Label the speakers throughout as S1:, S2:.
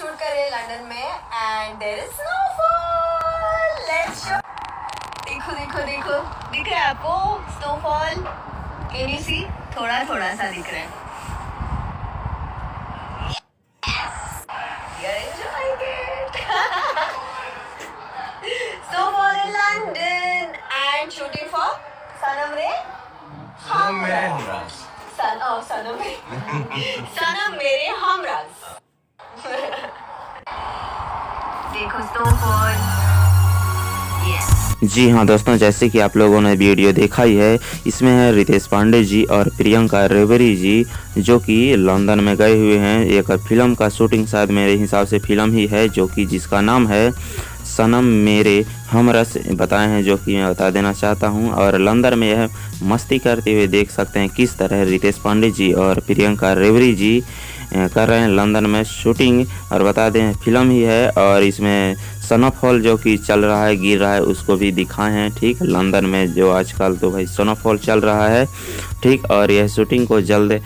S1: Shoot कर रहे हैं लंदन में and there is snowfall. Let's show. देखो देखो देखो, दिख रहा है आपको स्नोफॉल? Can you see? थोड़ा थोड़ा सा दिख रहा है। You're enjoying it. Snowfall in London and shooting for Sanam Re Hamraz. Sanam Mere Hamraz. देखो स्नोफॉल। Yes.
S2: जी हाँ दोस्तों, जैसे कि आप लोगों ने वीडियो देखा ही है, इसमें है रितेश पांडे जी और प्रियंका रेवरी जी जो कि लंदन में गए हुए हैं। एक फिल्म का शूटिंग, शायद मेरे हिसाब से फिल्म ही है, जो कि जिसका नाम है सनम मेरे हमरस बताए हैं, जो कि मैं बता देना चाहता हूं। और लंदन में यह मस्ती करते हुए देख सकते हैं किस तरह रितेश पांडे जी और प्रियंका रेवरी जी कर रहे हैं लंदन में शूटिंग। और बता दें फिल्म ही है, और इसमें स्नोफॉल जो कि चल रहा है, गिर रहा है, उसको भी दिखाए हैं। ठीक, लंदन में जो आजकल तो भाई स्नोफॉल चल रहा है। ठीक, और यह शूटिंग को जल्द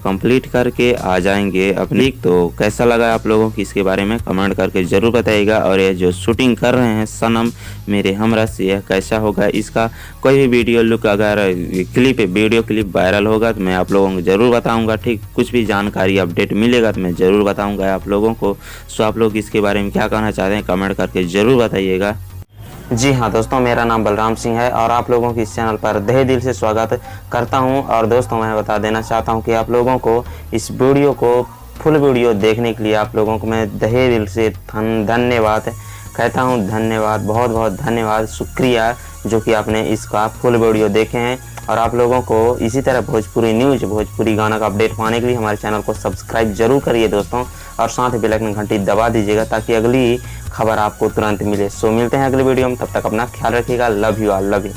S2: कंप्लीट करके आ जाएंगे अपनी। तो कैसा लगा आप लोगों की इसके बारे में कमेंट करके ज़रूर बताइएगा। और ये जो शूटिंग कर रहे हैं सनम मेरे हमरस, यह कैसा होगा, इसका कोई भी वीडियो लुक अगर वीडियो क्लिप वायरल होगा तो मैं आप लोगों को ज़रूर बताऊंगा। ठीक, कुछ भी जानकारी अपडेट मिलेगा तो मैं ज़रूर बताऊंगा आप लोगों को। सो आप लोग इसके बारे में क्या कहना चाहते हैं कमेंट करके ज़रूर बताइएगा। जी हाँ दोस्तों, मेरा नाम बलराम सिंह है और आप लोगों की इस चैनल पर तहे दिल से स्वागत करता हूं। और दोस्तों मैं बता देना चाहता हूं कि आप लोगों को इस वीडियो को फुल वीडियो देखने के लिए आप लोगों को मैं तहे दिल से धन्यवाद कहता हूं। धन्यवाद, बहुत बहुत धन्यवाद, शुक्रिया जो कि आपने इसका फुल वीडियो देखे हैं। और आप लोगों को इसी तरह भोजपुरी न्यूज़, भोजपुरी गाना का अपडेट पाने के लिए हमारे चैनल को सब्सक्राइब जरूर करिए दोस्तों, और साथ ही बेल आइकन घंटी दबा दीजिएगा ताकि अगली खबर आपको तुरंत मिले। सो मिलते हैं अगले वीडियो में, तब तक अपना ख्याल रखिएगा। Love you all, love you.